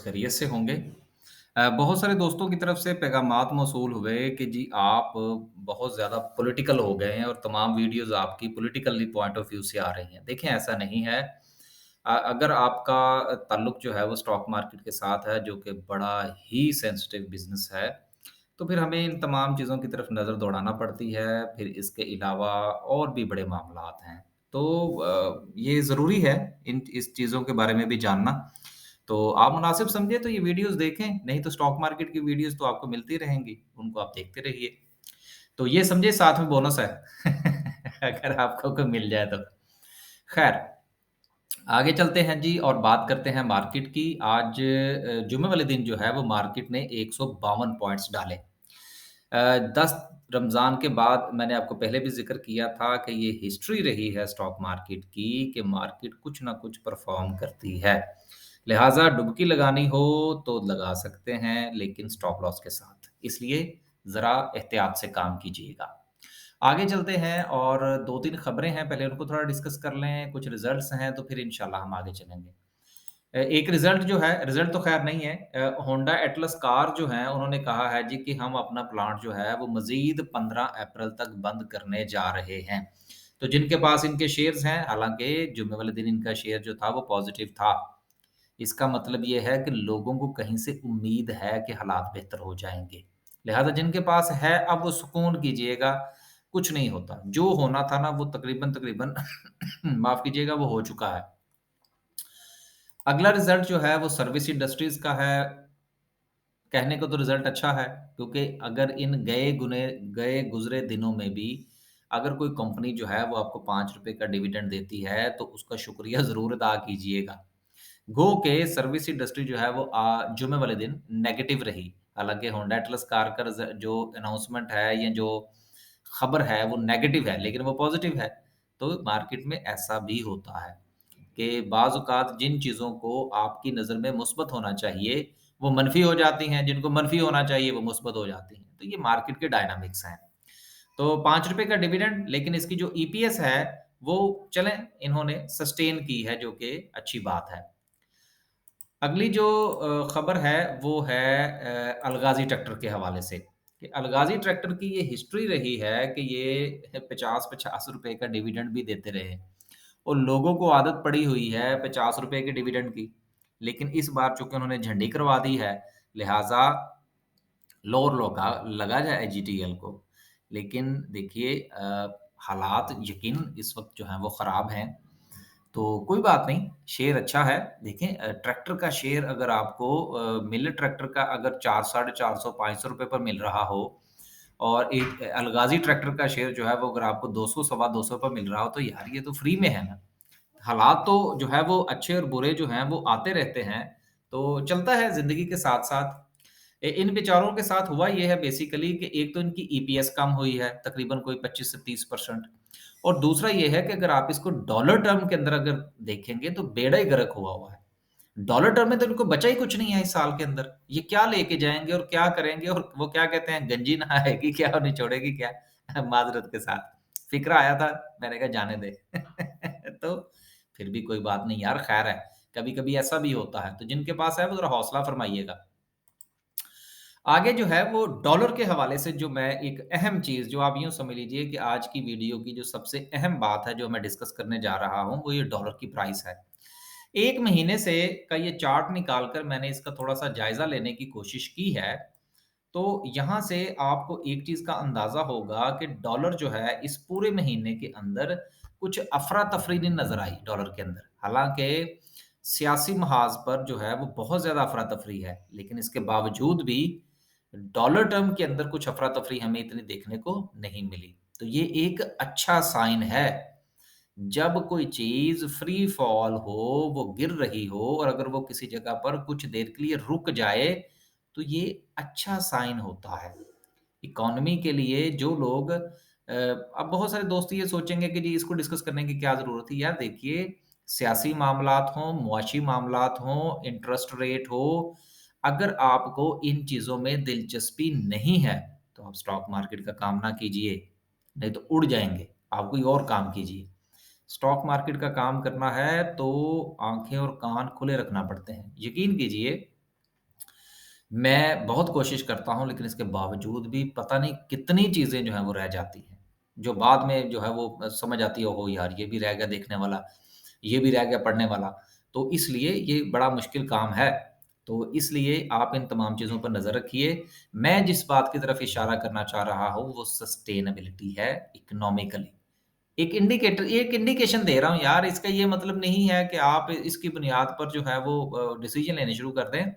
खैरियत से होंगे। बहुत सारे दोस्तों की तरफ से पैगामात मौसूल हुए कि जी आप बहुत ज़्यादा पॉलिटिकल हो गए हैं और तमाम वीडियोज़ आपकी पॉलिटिकली पॉइंट ऑफ व्यू से आ रही हैं। देखिए ऐसा नहीं है। अगर आपका ताल्लुक जो है वो स्टॉक मार्केट के साथ है जो कि बड़ा ही सेंसिटिव बिज़नेस है, तो फिर हमें इन तमाम चीज़ों की तरफ नज़र दौड़ाना पड़ती है। फिर इसके अलावा और भी बड़े मामलात हैं। तो ये ज़रूरी है इस चीज़ों के बारे में भी जानना। तो आप मुनासिब समझे तो ये वीडियोज़ देखें, नहीं तो स्टॉक मार्केट की वीडियोज़ तो आपको मिलती रहेंगी, उनको आप देखते रहिए। तो ये समझिए साथ में बोनस है अगर आपको कोई मिल जाए तो। खैर, आगे चलते हैं जी और बात करते हैं मार्केट की। आज जुम्मे वाले दिन जो है वो मार्केट ने 152 पॉइंट्स डाले। 10 रमज़ान के बाद मैंने आपको पहले भी ज़िक्र किया था कि ये हिस्ट्री रही है स्टॉक मार्केट की कि मार्केट कुछ ना कुछ परफ़ॉर्म करती है। लिहाज़ा डुबकी लगानी हो तो लगा सकते हैं, लेकिन स्टॉप लॉस के साथ। इसलिए ज़रा एहतियात से काम कीजिएगा। आगे चलते हैं और 2-3 खबरें हैं, पहले उनको थोड़ा डिस्कस कर लें, कुछ रिज़ल्ट्स हैं, तो फिर इंशाल्लाह हम आगे चलेंगे। एक रिज़ल्ट जो है रिज़ल्ट तो ख़ैर नहीं है। होंडा एटलस कार जो है, उन्होंने कहा है जी कि हम अपना प्लांट जो है, वो मज़ीद 15 अप्रैल तक बंद करने जा रहे हैं। तो जिनके पास इनके शेयर्स हैं, हालाँकि जुम्मे वाले दिन इनका शेयर जो था, वो पॉज़िटिव था। इसका मतलब ये है कि लोगों को कहीं से उम्मीद है कि हालात बेहतर हो जाएँगे। लिहाज़ा जिनके पास है, अब वो सुकून कीजिएगा, कुछ नहीं होता। जो होना था ना, वो तकरीबन-तकरीबन माफ़ कीजिएगा, वो हो चुका है। अगला रिज़ल्ट जो है, वो सर्विस इंडस्ट्रीज़ का है। कहने को तो रिज़ल्ट अच्छा है, क्योंकि अगर इन गए गुज़रे दिनों में भी अगर कोई कंपनी जो है, वो आपको ₹5 का डिविडेंड देती है, तो उसका शुक्रिया ज़रूर अदा कीजिएगा। गो के सर्विस इंडस्ट्री जो है वो जुम्मे वाले दिन नेगेटिव रही। हालाँकि होंडा एटलस कार का जो अनाउंसमेंट है या जो खबर है वो नेगेटिव है, लेकिन वो पॉज़िटिव है। तो मार्केट में ऐसा भी होता है कि बाज़ औक़ात जिन चीज़ों को आपकी नज़र में मुस्बत होना चाहिए, वो मनफ़ी हो जाती हैं, जिनको मनफ़ी होना चाहिए वो मुस्बत हो जाती हैं। तो ये मार्केट के डायनामिक्स हैं। तो ₹5 का डिविडेंड, लेकिन इसकी जो ईपीएस है, वो चलें इन्होंने सस्टेन की है, जो कि अच्छी बात है। अगली जो खबर है वो है अलगाज़ी ट्रैक्टर के हवाले से कि अलगाज़ी ट्रैक्टर की ये हिस्ट्री रही है कि ये 50-50 रुपए का डिविडेंड भी देते रहे और लोगों को आदत पड़ी हुई है 50 रुपए के डिविडेंड की। लेकिन इस बार चूँकि उन्होंने झंडी करवा दी है, लिहाज़ा लोर लगा जाए जीटीएल को। लेकिन देखिए हालात यकीनन इस वक़्त जो हैं वो ख़राब हैं। तो कोई बात नहीं, शेयर अच्छा है। देखें ट्रैक्टर का शेयर अगर आपको मिल ट्रैक्टर का अगर 4 साढ़े 400 ₹500 पर मिल रहा हो और एक अलगाज़ी ट्रैक्टर का शेयर जो है वो अगर आपको 200 सवा 200 पर मिल रहा हो, तो यार ये तो फ्री में है ना। हालात तो जो है वो अच्छे और बुरे जो हैं वो आते रहते हैं, तो चलता है ज़िंदगी के साथ-साथ। इन बेचारों के साथ हुआ ये है बेसिकली कि एक तो इनकी ईपीएस कम हुई है, तकरीबन कोई 25 से 30% और दूसरा ये है कि अगर आप इसको डॉलर टर्म के अंदर अगर देखेंगे तो बेड़ा ही गर्क हुआ है। डॉलर टर्म में तो इनको बचा ही कुछ नहीं है इस साल के अंदर। ये क्या लेके जाएँगे और क्या करेंगे और वो क्या कहते हैं गंजी नहाएगी क्या और निचोड़ेगी क्या? माज़रत के साथ। फ़िक्रा आया था, मैंने कहा जाने दे। तो फिर भी कोई बात नहीं यार, ख़ैर है। कभी-कभी ऐसा भी होता है, तो जिनके पास है वो ज़रा हौसला फ़रमाइएगा। आगे जो है वो डॉलर के हवाले से जो मैं एक अहम चीज़ जो आप यूँ समझ लीजिए कि आज की वीडियो की जो सबसे अहम बात है जो मैं डिस्कस करने जा रहा हूँ, वो ये डॉलर की प्राइस है। 1 महीने से का ये चार्ट निकाल कर मैंने इसका थोड़ा-सा जायज़ा लेने की कोशिश की है। तो यहाँ से आपको एक चीज़ का अंदाज़ा होगा कि डॉलर जो है इस पूरे महीने के अंदर कुछ अफ़रा-तफ़री नहीं नज़र आई डॉलर के अंदर। हालाँकि सियासी महाज़ पर जो है वो बहुत ज़्यादा अफ़रा-तफ़री है, लेकिन इसके बावजूद भी डॉलर टर्म के अंदर कुछ अफ़रा-तफ़री हमें इतनी देखने को नहीं मिली। तो ये एक अच्छा साइन है। जब कोई चीज़ फ्री फॉल हो, वो गिर रही हो और अगर वो किसी जगह पर कुछ देर के लिए रुक जाए, तो ये अच्छा साइन होता है। इकोनॉमी के लिए जो लोग अब बहुत सारे दोस्त ये सोचेंगे कि जी इसको डिस्कस करने की क्या ज़रूरत है? यार देखिए, सियासी मामलात हों, मुआशी मामलात हों, इंटरेस्ट रेट हो, अगर आपको इन चीज़ों में दिलचस्पी नहीं है, तो आप स्टॉक मार्केट का काम ना कीजिए, नहीं तो उड़ जाएँगे। आप कोई और काम कीजिए। स्टॉक मार्केट का काम करना है तो आँखें और कान खुले रखना पड़ते हैं। यकीन कीजिए मैं बहुत कोशिश करता हूँ, लेकिन इसके बावजूद भी पता नहीं कितनी चीज़ें जो हैं वो रह जाती हैं। जो बाद में जो है वो समझ आती है, ओहो यार! ये भी रह गया देखने वाला, ये भी रह गया पढ़ने वाला। तो इसलिए ये बड़ा मुश्किल काम है। तो इसलिए आप इन तमाम चीज़ों पर नज़र रखिए। मैं जिस बात की तरफ इशारा करना चाह रहा हूँ, वो सस्टेनेबिलिटी है इकोनॉमिकली। एक इंडिकेशन दे रहा हूँ यार, इसका ये मतलब नहीं है कि आप इसकी बुनियाद पर जो है वो डिसीज़न लेने शुरू कर दें।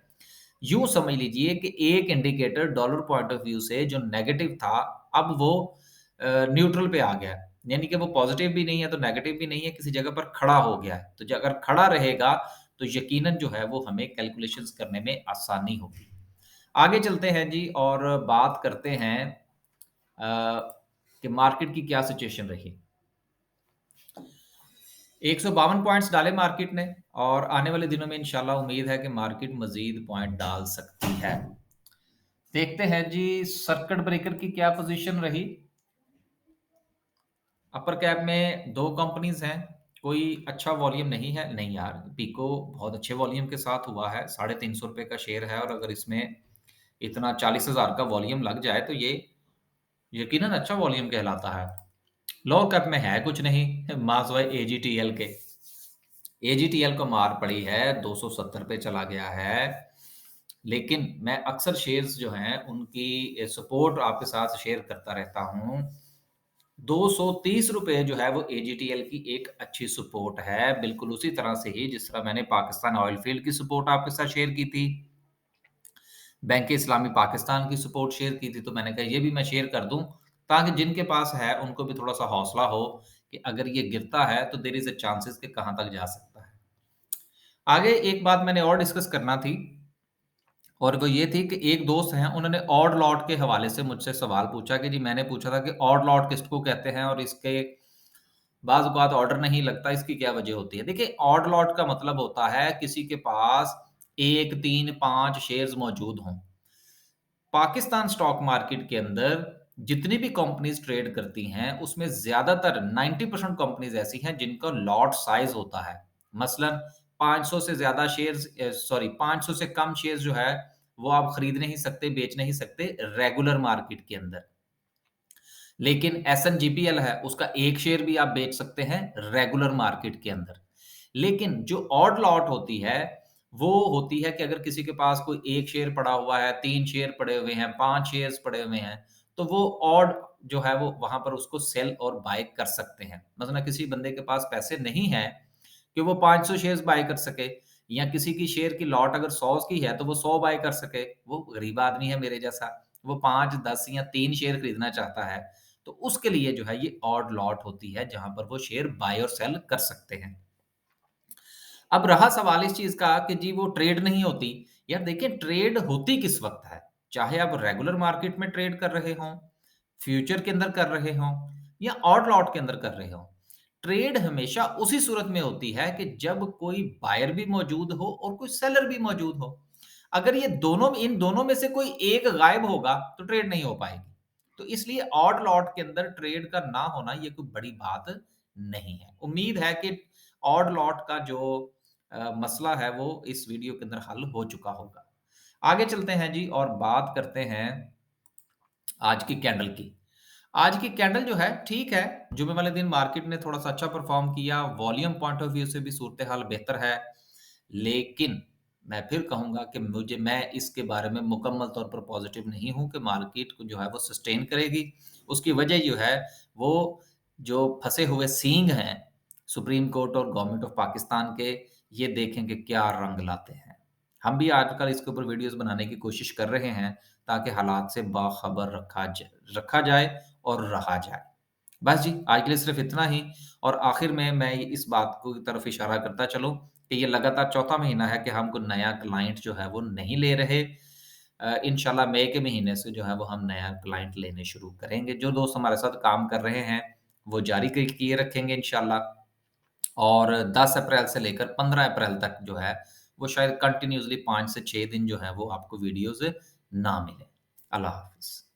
यूँ समझ लीजिए कि एक indicator dollar point of view से जो नेगेटिव था, अब वो न्यूट्रल पे आ गया है। यानी कि वो पॉज़िटिव भी नहीं है, तो नेगेटिव भी नहीं है, किसी जगह पर खड़ा हो गया है। तो ज अगर खड़ा रहेगा, तो यकीनन जो है वो हमें कैलकुलेशंस करने में आसानी होगी। आगे चलते हैं जी और बात करते हैं कि मार्केट की क्या सिचुएशन रही। 152 पॉइंट्स डाले मार्केट ने और आने वाले दिनों में इंशाल्लाह उम्मीद है कि मार्केट मज़ीद पॉइंट डाल सकती है। देखते हैं जी सर्किट ब्रेकर की क्या पोजीशन रही। अपर कैप में 2 कंपनीज़ हैं, कोई अच्छा वॉल्यूम नहीं है, नहीं यार, पीको बहुत अच्छे वॉल्यूम के साथ हुआ है, ₹350 का शेयर है और अगर इसमें इतना 40,000 का वॉल्यूम लग जाए तो ये यकीनन अच्छा वॉल्यूम कहलाता है। लोअर कैप में है कुछ नहीं, मासवाई एजीटीएल के। एजीटीएल को मार पड़ी है, 270 पे चला गया है। लेकिन मैं अक्सर शेयर्स जो हैं उनकी सपोर्ट आपके साथ शेयर करता रहता हूँ। ₹230 जो है वो एजीटीएल की एक अच्छी सपोर्ट है, बिल्कुल उसी तरह से ही जिस तरह मैंने पाकिस्तान ऑयल फ़ील्ड की सपोर्ट आपके साथ शेयर की थी, बैंक इस्लामी पाकिस्तान की सपोर्ट शेयर की थी, तो मैंने कहा ये भी मैं शेयर कर दूँ, ताकि जिनके पास है उनको भी थोड़ा-सा हौसला हो कि अगर ये गिरता है तो देयर इज़ अ चांसेस कि कहाँ तक जा सकता है। आगे एक बात मैंने और डिस्कस करना थी और वो ये थी कि एक दोस्त हैं, उन्होंने ऑड लॉट के हवाले से मुझसे सवाल पूछा कि जी मैंने पूछा था कि ऑड लॉट किसको कहते हैं और इसके बाज़ औक़ात ऑर्डर नहीं लगता, इसकी क्या वजह होती है? देखिए, ऑड लॉट का मतलब होता है किसी के पास 1, 3, 5 शेयर्स मौजूद हों। पाकिस्तान स्टॉक मार्केट के अंदर जितनी भी कंपनीज़ ट्रेड करती हैं, उसमें ज़्यादातर 90% कंपनीज़ ऐसी हैं जिनका लॉट साइज़ होता है। मसलन 500 से ज़्यादा शेयर्स 500 से कम शेयर्स जो है, वो आप खरीद नहीं सकते, बेच नहीं सकते रेगुलर मार्केट के अंदर। लेकिन एसएनजीपीएल है, उसका 1 शेयर भी आप बेच सकते हैं रेगुलर मार्केट के अंदर। लेकिन जो ऑड लॉट होती है, वो होती है कि अगर किसी के पास कोई 1 शेयर पड़ा हुआ है, 3 शेयर पड़े हुए हैं, 5 शेयर्स पड़े हुए हैं, तो वो ऑड जो है वो वहाँ पर उसको सेल और बाय कर सकते हैं। मसलन किसी बंदे के पास पैसे नहीं हैं कि वो 500 शेयर्स बाय कर सके या किसी की शेयर की लॉट अगर 100 की है, तो वो 100 बाय कर सके। वो गरीब आदमी है मेरे जैसा, वो 5, 10 या 3 शेयर खरीदना चाहता है, तो उसके लिए जो है ये ऑड लॉट होती है, जहाँ पर वो शेयर बाय और सेल कर सकते हैं। अब रहा सवाल इस चीज़ का कि जी वो ट्रेड नहीं होती। यार देखिए ट्रेड होती किस वक़्त है? चाहे आप रेगुलर मार्केट में ट्रेड कर रहे हों, फ्यूचर के अंदर कर रहे हों या ऑड लॉट के अंदर कर रहे हों। ट्रेड हमेशा उसी सूरत में होती है कि जब कोई बायर भी मौजूद हो और कोई सेलर भी मौजूद हो। अगर ये दोनों इन दोनों में से कोई एक गायब होगा, तो ट्रेड नहीं हो पाएगी। तो इसलिए ऑड लॉट के अंदर ट्रेड का ना होना ये कोई बड़ी बात नहीं है। उम्मीद है कि ऑड लॉट का जो मसला है वो इस वीडियो के अंदर हल हो चुका होगा। आगे चलते हैं जी और बात करते हैं आज की कैंडल की। आज की कैंडल जो है ठीक है, जुमे वाले दिन मार्केट ने थोड़ा-सा अच्छा परफ़ॉर्म किया, वॉल्यूम पॉइंट ऑफ व्यू से भी सूरत-ए-हाल बेहतर है। लेकिन मैं फिर कहूँगा कि मैं इसके बारे में मुकम्मल तौर पर पॉज़िटिव नहीं हूँ कि मार्केट को जो है वो सस्टेन करेगी। उसकी वजह जो है वो जो फँसे हुए सींग हैं सुप्रीम कोर्ट और गवर्नमेंट ऑफ पाकिस्तान के, ये देखें कि क्या रंग लाते हैं। हम भी आजकल इसके ऊपर वीडियोज़ बनाने की कोशिश कर रहे हैं ताकि हालात से बाखबर रखा जाए और रहा जाए। बस जी, आज के लिए सिर्फ़ इतना ही और आखिर में मैं इस बात को की तरफ इशारा करता चलूँ कि ये लगातार चौथा महीना है कि हम कोई नया क्लाइंट जो है वो नहीं ले रहे। इंशाल्लाह मई के महीने से जो है वो हम नया क्लाइंट लेने शुरू करेंगे। जो दोस्त हमारे साथ काम कर रहे हैं, वो जारी किए रखेंगे इंशाल्लाह और 10 अप्रैल से लेकर 15 अप्रैल तक जो है, वो शायद कंटिन्यूअसली 5 से 6 दिन जो है वो आपको वीडियोज़ ना मिलें। अल्लाह हाफ़िज़।